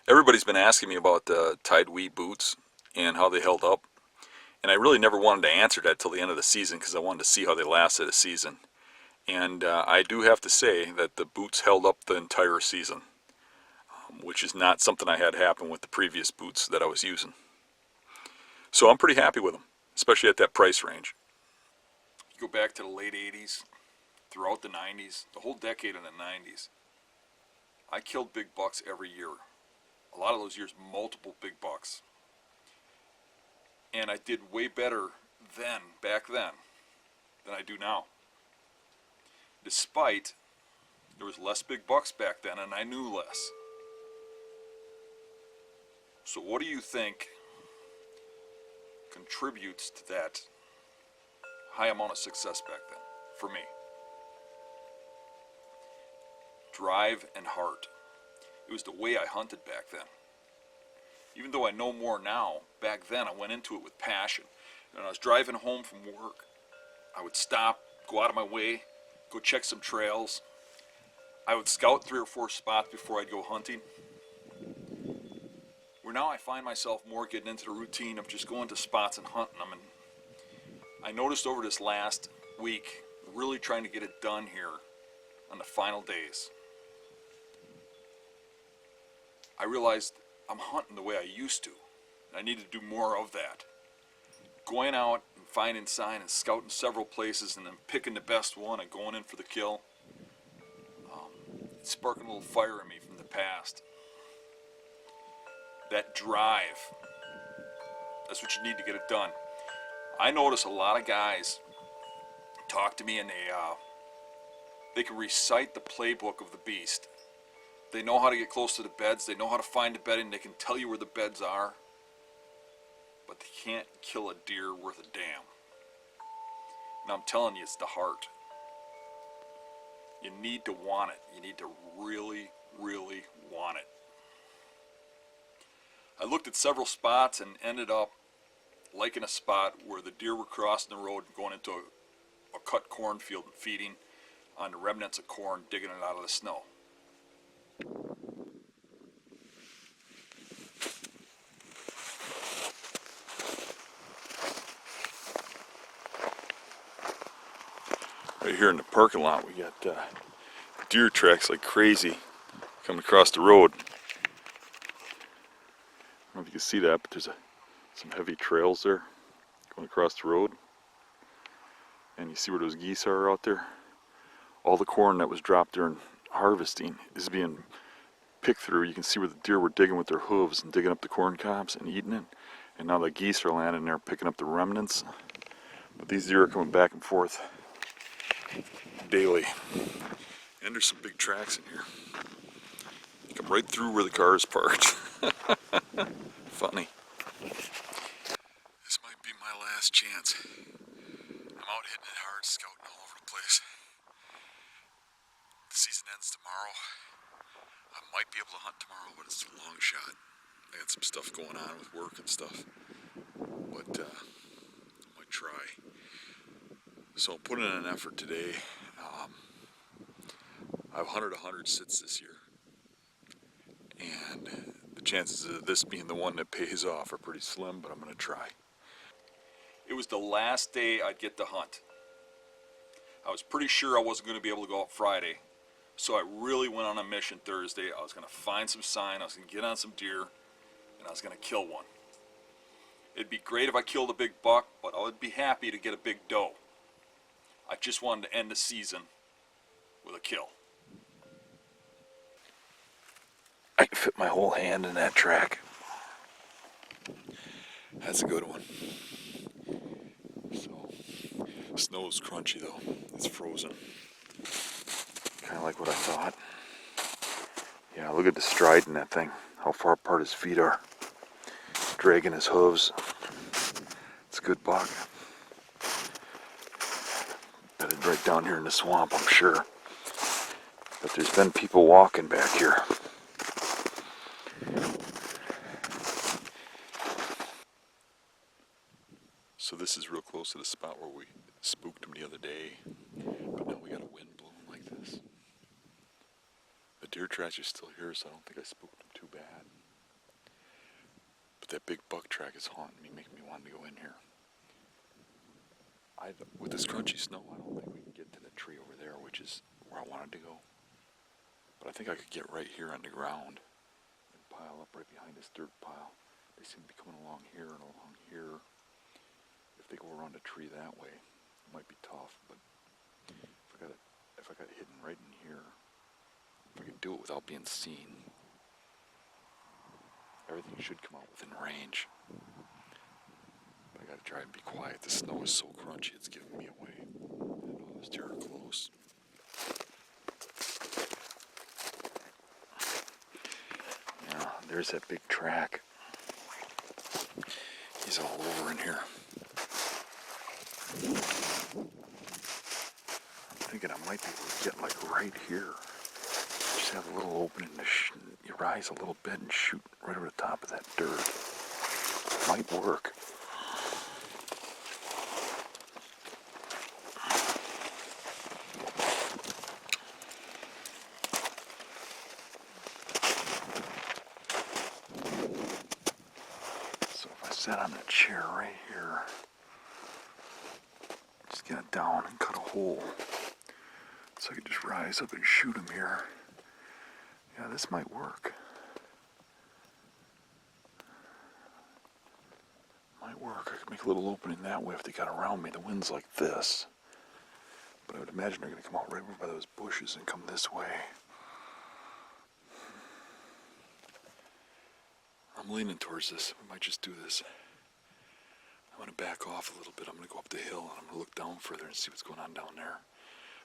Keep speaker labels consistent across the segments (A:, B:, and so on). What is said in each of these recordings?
A: Everybody's been asking me about the Tide Wee boots and how they held up, and I really never wanted to answer that till the end of the season because I wanted to see how they lasted a season. And I do have to say that the boots held up the entire season, which is not something I had happen with the previous boots that I was using. So I'm pretty happy with them, especially at that price range. You go back to the late 80s, throughout the 90s, the whole decade in the 90s, I killed big bucks every year. A lot of those years, multiple big bucks. And I did way better then, back then, than I do now. Despite there was less big bucks back then and I knew less. So what do you think contributes to that high amount of success back then for me? Drive and heart. It was the way I hunted back then. Even though I know more now, back then I went into it with passion. And when I was driving home from work, I would stop, go out of my way, go check some trails. I would scout 3 or 4 spots before I'd go hunting. Where now I find myself more getting into the routine of just going to spots and hunting them. And I noticed over this last week, really trying to get it done here on the final days, I realized I'm hunting the way I used to. I need to do more of that. Going out and finding sign and scouting several places and then picking the best one and going in for the kill. It's sparking a little fire in me from the past. That drive, that's what you need to get it done. I notice a lot of guys talk to me and they can recite the playbook of the beast. They know how to get close to the beds, they know how to find the bedding, they can tell you where the beds are, but they can't kill a deer worth a damn. And I'm telling you, it's the heart. You need to want it. You need to really, really want it. I looked at several spots and ended up liking a spot where the deer were crossing the road and going into a cut cornfield and feeding on the remnants of corn, digging it out of the snow. Right here in the parking lot, we got deer tracks like crazy coming across the road. I don't know if you can see that, but there's some heavy trails there going across the road. And you see where those geese are out there? All the corn that was dropped during harvesting is being picked through. You can see where the deer were digging with their hooves and digging up the corn cobs and eating it. And now the geese are landing there picking up the remnants. But these deer are coming back and forth daily. And there's some big tracks in here. Come right through where the car is parked. Funny. This might be my last chance. I'm out hitting it hard, scouting all over the place. The season ends tomorrow. I might be able to hunt tomorrow, but it's a long shot. I got some stuff going on with work and stuff. But I might try. So I'm putting in an effort today. I've hunted 100 sits this year. And the chances of this being the one that pays off are pretty slim, but I'm going to try. It was the last day I'd get to hunt. I was pretty sure I wasn't going to be able to go out Friday, so I really went on a mission Thursday. I was going to find some sign, I was going to get on some deer, and I was going to kill one. It'd be great if I killed a big buck, but I would be happy to get a big doe. I just wanted to end the season with a kill. I can fit my whole hand in that track. That's a good one. So, snow's crunchy though. It's frozen. Kind of like what I thought. Yeah, look at the stride in that thing. How far apart his feet are. Dragging his hooves. It's a good buck. Bedded right down here in the swamp, I'm sure. But there's been people walking back here. So this is real close to the spot where we spooked him the other day, but now we got a wind blowing like this. The deer tracks are still here, so I don't think I spooked him too bad. But that big buck track is haunting me, making me want to go in here. With this crunchy snow, I don't think we can get to the tree over there, which is where I wanted to go. But I think I could get right here on the ground and pile up right behind this dirt pile. They seem to be coming along here and along here. If they go around the tree that way, it might be tough. But if I got it hidden right in here, if I could do it without being seen, everything should come out within range. But I gotta try and be quiet. The snow is so crunchy, it's giving me away. I know those deer are close. Yeah, there's that big track. He's all over in here. I'm thinking I might be able to get like right here. Just have a little opening to you rise a little bit and shoot right over the top of that dirt. Might work. So if I sat on that chair right here, just get it down and cut a hole so I could just rise up and shoot him here. Yeah, this might work. Might work. I could make a little opening that way if they got around me. The wind's like this. But I would imagine they're going to come out right over by those bushes and come this way. I'm leaning towards this. We might just do this. I'm going to back off a little bit. I'm going to go up the hill and I'm going to look down further and see what's going on down there.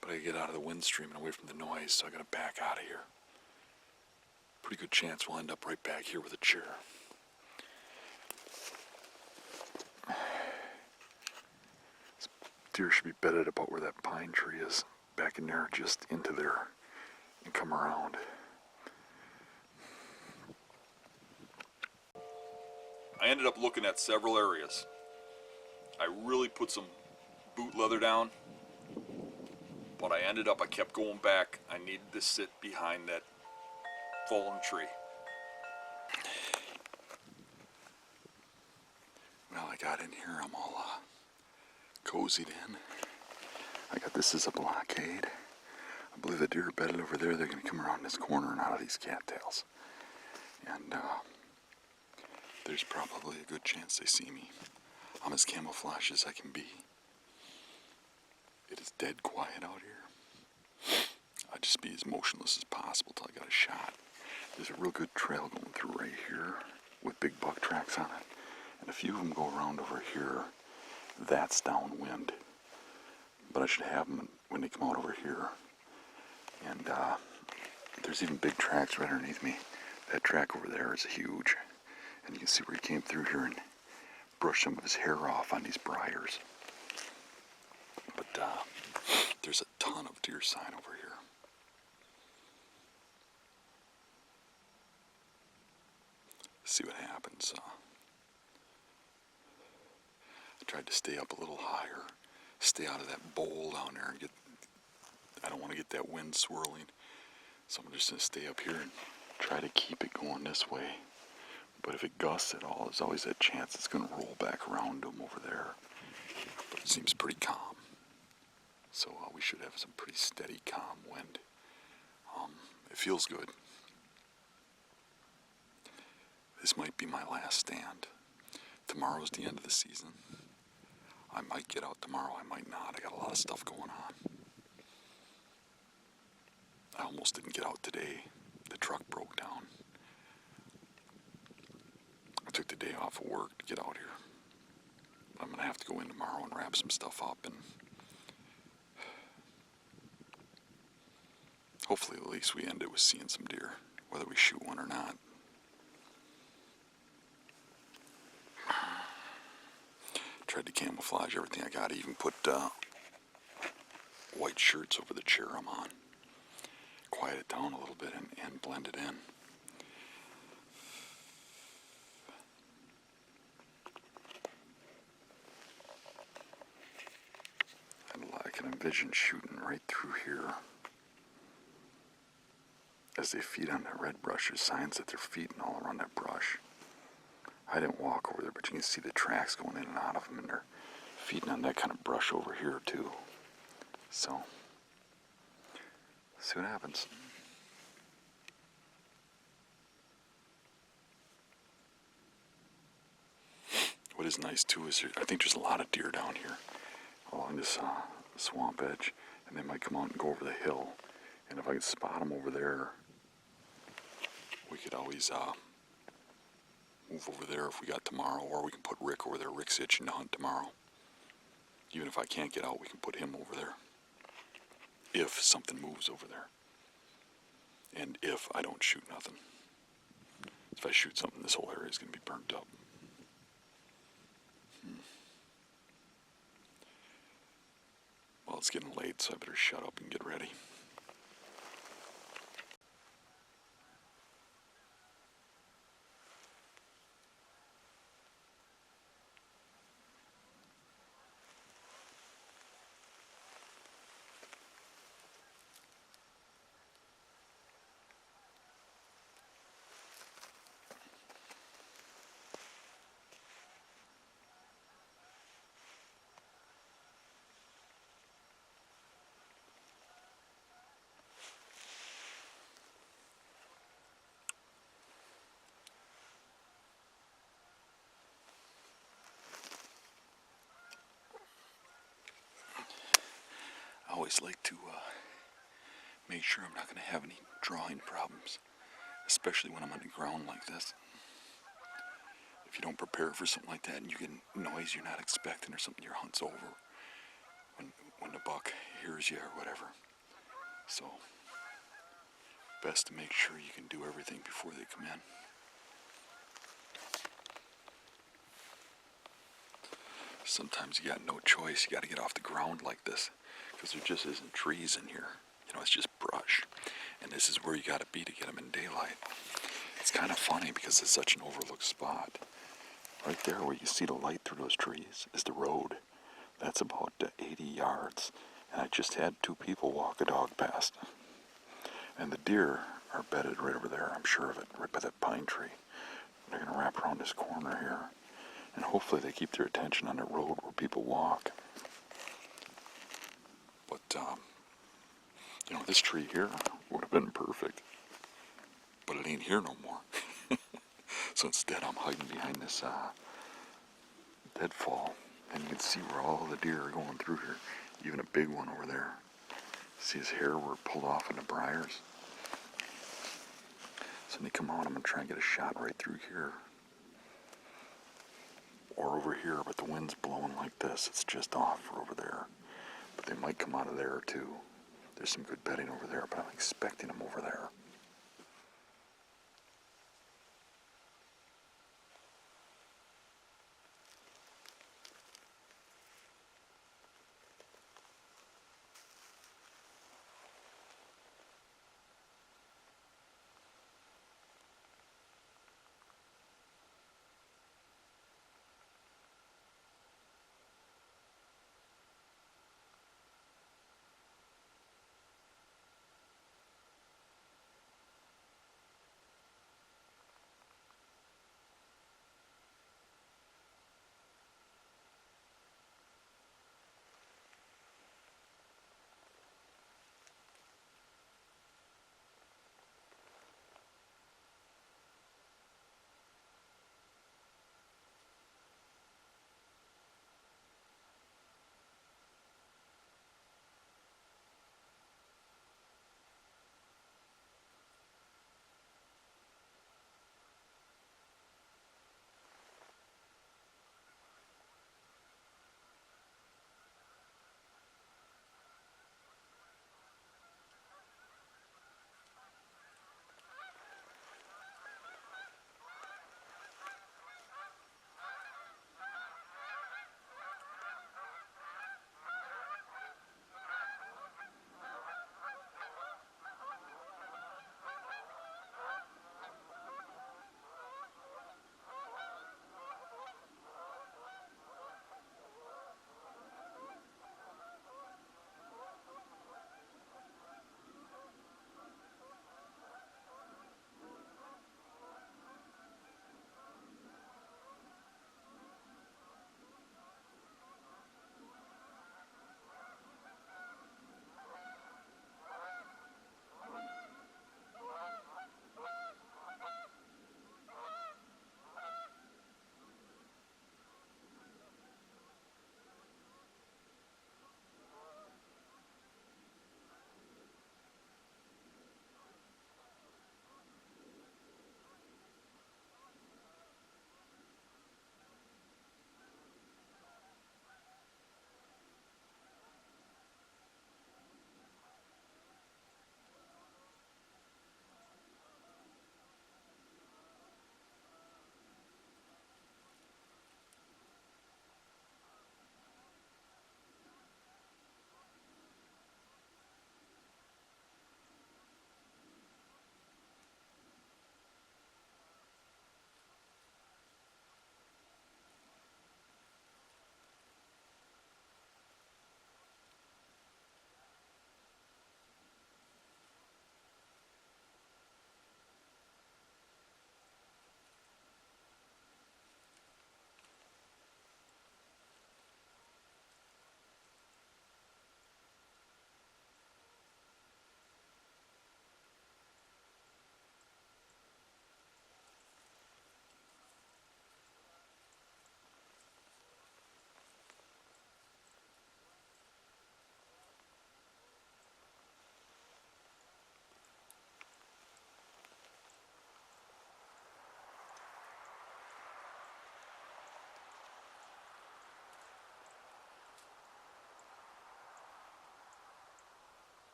A: But I got to get out of the wind stream and away from the noise, so I got to back out of here. Pretty good chance we'll end up right back here with a chair. This deer should be bedded about where that pine tree is. Back in there, just into there, and come around. I ended up looking at several areas. I really put some boot leather down, but I kept going back. I needed to sit behind that fallen tree. Well, I got in here, I'm all cozied in. I got this as a blockade. I believe the deer are bedded over there. They're going to come around this corner and out of these cattails. And there's probably a good chance they see me. I'm as camouflaged as I can be. It is dead quiet out here. I'd just be as motionless as possible till I got a shot. There's a real good trail going through right here with big buck tracks on it. And a few of them go around over here. That's downwind. But I should have them when they come out over here. And there's even big tracks right underneath me. That track over there is huge. And you can see where he came through here and brushed some of his hair off on these briars. But there's a ton of deer sign over here. See what happens. I tried to stay up a little higher, stay out of that bowl down there, and I don't want to get that wind swirling, so I'm just going to stay up here and try to keep it going this way. But if it gusts at all, there's always that chance it's going to roll back around to them over there. But it seems pretty calm, so we should have some pretty steady, calm wind. It feels good. This might be my last stand. Tomorrow's the end of the season. I might get out tomorrow, I might not. I got a lot of stuff going on. I almost didn't get out today. The truck broke down. I took the day off of work to get out here. I'm going to have to go in tomorrow and wrap some stuff up, and hopefully at least we end it with seeing some deer, whether we shoot one or not. Tried to camouflage everything I got. I even put white shirts over the chair I'm on. Quiet it down a little bit and blend it in. I can envision shooting right through here. As they feed on that red brush, there's signs that they're feeding all around that brush. I didn't walk over there, but you can see the tracks going in and out of them, and they're feeding on that kind of brush over here too. So, see what happens. What is nice too is I think there's a lot of deer down here along this swamp edge, and they might come out and go over the hill. And if I could spot them over there, we could always move over there if we got tomorrow, or we can put Rick over there. Rick's itching to hunt tomorrow. Even if I can't get out, we can put him over there. If something moves over there. And if I don't shoot nothing. If I shoot something, this whole area is going to be burnt up. Well, it's getting late, so I better shut up and get ready. I always like to make sure I'm not going to have any drawing problems, especially when I'm on the ground like this. If you don't prepare for something like that and you get noise you're not expecting or something, your hunt's over when the buck hears you or whatever. So, best to make sure you can do everything before they come in. Sometimes you got no choice. You got to get off the ground like this because there just isn't trees in here. You know, it's just brush. And this is where you got to be to get them in daylight. It's kind of funny because it's such an overlooked spot. Right there where you see the light through those trees is the road. That's about 80 yards. And I just had 2 people walk a dog past. And the deer are bedded right over there, I'm sure of it, right by that pine tree. They're going to wrap around this corner here. And hopefully they keep their attention on the road where people walk. But, you know, this tree here would have been perfect. But it ain't here no more. So instead I'm hiding behind this deadfall. And you can see where all the deer are going through here. Even a big one over there. See his hair were pulled off in the briars. So when they come out, I'm going to try and get a shot right through here. Or over here, but the wind's blowing like this. It's just off for over there. But they might come out of there too. There's some good bedding over there, but I'm expecting them over there.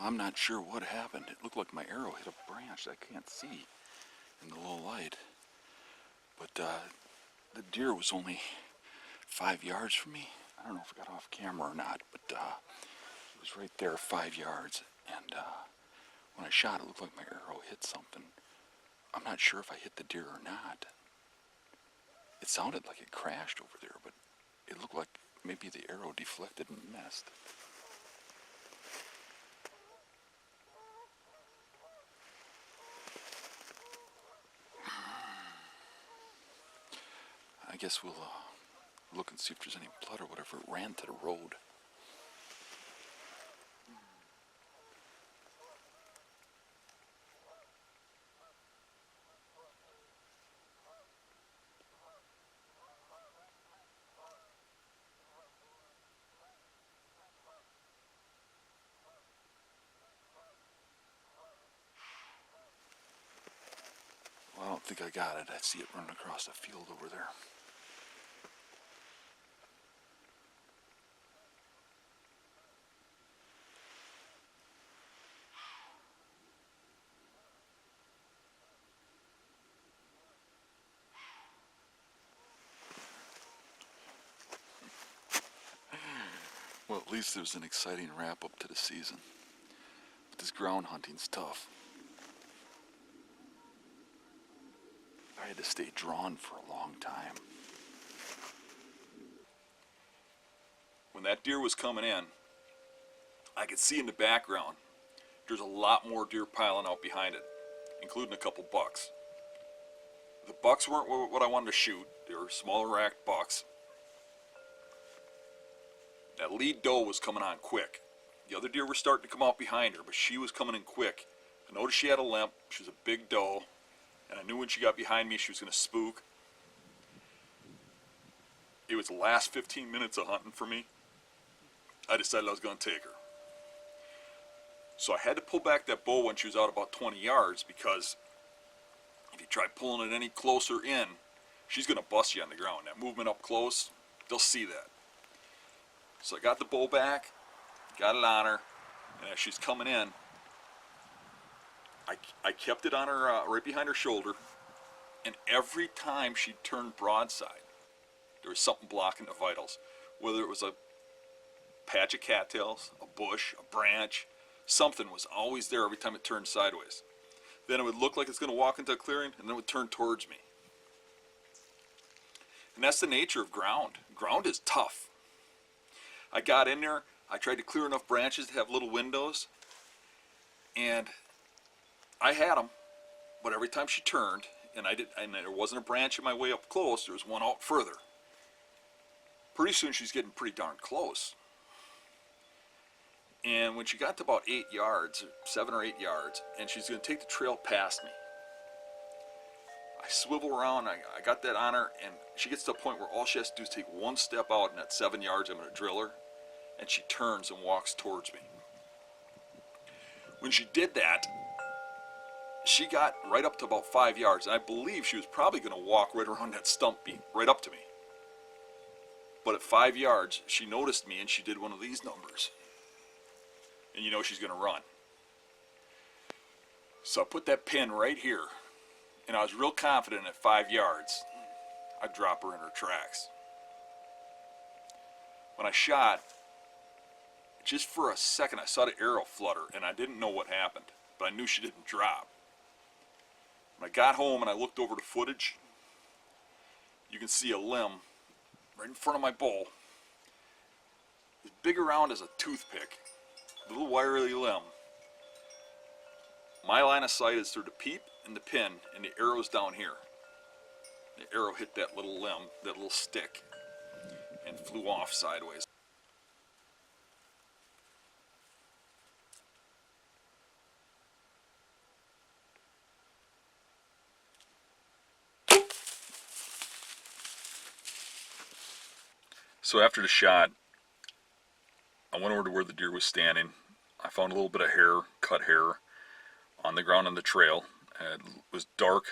A: I'm not sure what happened. It looked like my arrow hit a branch that I can't see in the low light. But the deer was only 5 yards from me. I don't know if it got off camera or not, but it was right there, 5 yards. And when I shot, it looked like my arrow hit something. I'm not sure if I hit the deer or not. It sounded like it crashed over there, but it looked like maybe the arrow deflected and missed. I guess we'll look and see if there's any blood or whatever. It ran to the road. Well, I don't think I got it. I see it running across the field over there. Well, at least there's an exciting wrap up to the season. But this ground hunting's tough. I had to stay drawn for a long time. When that deer was coming in, I could see in the background there's a lot more deer piling out behind it, including a couple bucks. The bucks weren't what I wanted to shoot. They were smaller racked bucks. That lead doe was coming on quick. The other deer were starting to come out behind her, but she was coming in quick. I noticed she had a limp. She was a big doe, and I knew when she got behind me she was going to spook. It was the last 15 minutes of hunting for me. I decided I was going to take her. So I had to pull back that bow when she was out about 20 yards, because if you try pulling it any closer in, she's going to bust you on the ground. That movement up close, they'll see that. So I got the bow back, got it on her, and as she's coming in, I kept it on her, right behind her shoulder, and every time she turned broadside, there was something blocking the vitals. Whether it was a patch of cattails, a bush, a branch, something was always there every time it turned sideways. Then it would look like it's going to walk into a clearing, and then it would turn towards me. And that's the nature of ground. Ground is tough. I got in there, I tried to clear enough branches to have little windows, and I had them, but every time she turned, and there wasn't a branch in my way up close, there was one out further. Pretty soon she's getting pretty darn close. And when she got to about 8 yards, 7 or 8 yards, and she's going to take the trail past me, I swivel around, I got that on her, and she gets to a point where all she has to do is take one step out, and at 7 yards I'm going to drill her, and she turns and walks towards me. When she did that, she got right up to about 5 yards, and I believe she was probably going to walk right around that stump beam, right up to me. But at 5 yards, she noticed me, and she did one of these numbers. And you know she's going to run. So I put that pin right here, and I was real confident at 5 yards I'd drop her in her tracks. When I shot, just for a second I saw the arrow flutter, and I didn't know what happened, but I knew she didn't drop. When I got home and I looked over the footage, you can see a limb right in front of my bow, as big around as a toothpick, a little wiry limb. My line of sight is through the peep and the pin, and the arrow's down here. The arrow hit that little limb, that little stick, and flew off sideways. So after the shot, I went over to where the deer was standing. I found a little bit of hair, cut hair, on the ground on the trail. It was dark,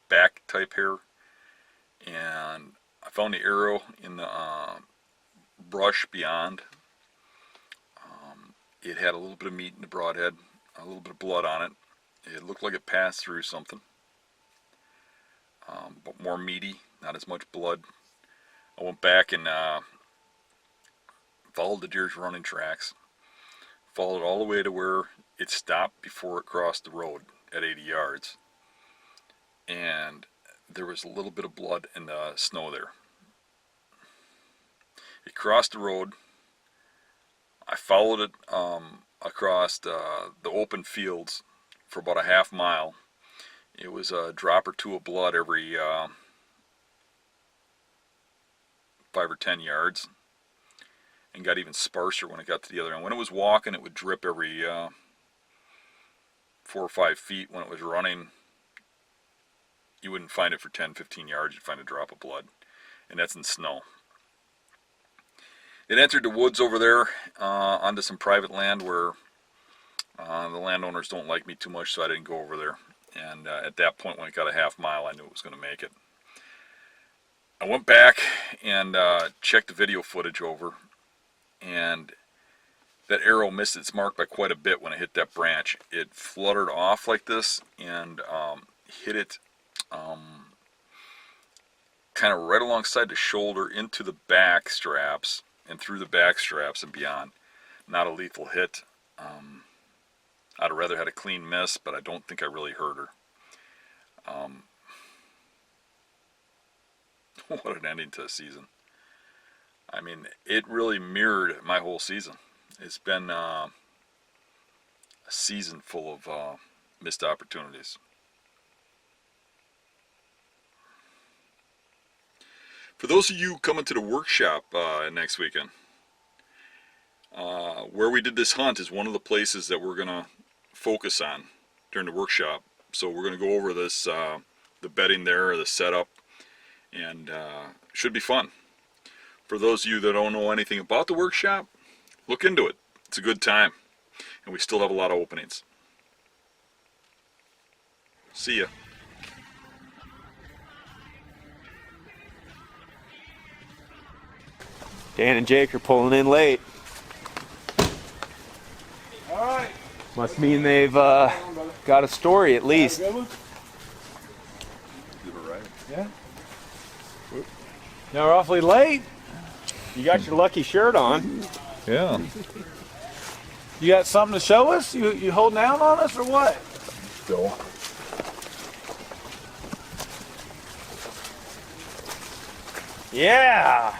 A: back type hair. And I found the arrow in the brush beyond. It had a little bit of meat in the broadhead, a little bit of blood on it. It looked like it passed through something, but more meaty, not as much blood. I went back and followed the deer's running tracks, followed all the way to where it stopped before it crossed the road at 80 yards. And there was a little bit of blood in the snow there. It crossed the road. I followed it across the open fields for about a half mile. It was a drop or two of blood every 5 or 10 yards, and got even sparser when it got to the other end. When it was walking, it would drip every 4 or 5 feet. When it was running, you wouldn't find it for 10, 15 yards. You'd find a drop of blood, and that's in snow. It entered the woods over there onto some private land where the landowners don't like me too much, so I didn't go over there. And at that point, when it got a half mile, I knew it was going to make it. I went back and checked the video footage over, and that arrow missed its mark by quite a bit when it hit that branch. It fluttered off like this and hit it kind of right alongside the shoulder into the back straps and through the back straps and beyond. Not a lethal hit. I'd have rather had a clean miss, but I don't think I really hurt her. What an ending to a season. I mean, it really mirrored my whole season. It's been a season full of missed opportunities. For those of you coming to the workshop next weekend, where we did this hunt is one of the places that we're going to focus on during the workshop. So we're going to go over this, the bedding there, the setup, and should be fun. For those of you that don't know anything about the workshop, look into it. It's a good time, and we still have a lot of openings. See ya.
B: Dan and Jake are pulling in late.
C: All right.
B: Must mean they've got a story at least.
C: Yeah. Now we're awfully late.
B: You got your lucky shirt on.
C: Yeah. You got something to show us? You holding out on us or what?
A: Go.
B: Yeah.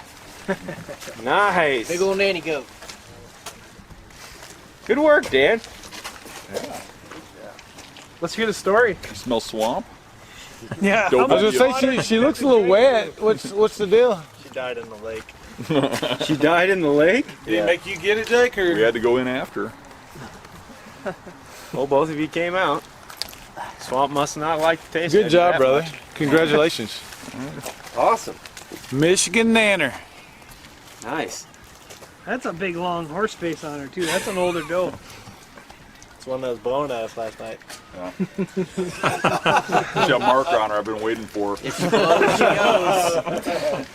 B: Nice.
D: Big old nanny goat.
B: Good work, Dan.
C: Yeah. Let's hear the story.
A: You smell swamp?
C: Yeah.
A: Dope.
C: I was gonna say she looks a little wet. What's the deal?
D: She died in the lake.
B: She died in the lake?
C: Did it make you get it, Jake? Or?
A: We had to go in after.
B: Well, both of you came out. Swamp must not like the taste.
C: Good
B: of
C: job,
B: that
C: brother.
B: much.
C: Congratulations.
B: Awesome.
C: Michigan Nanner.
B: Nice.
D: That's a big long horse face on her too. That's an older goat.
E: It's one that was blowing at us last night.
A: She got a marker on her I've been waiting for.
D: If she blows, she goes.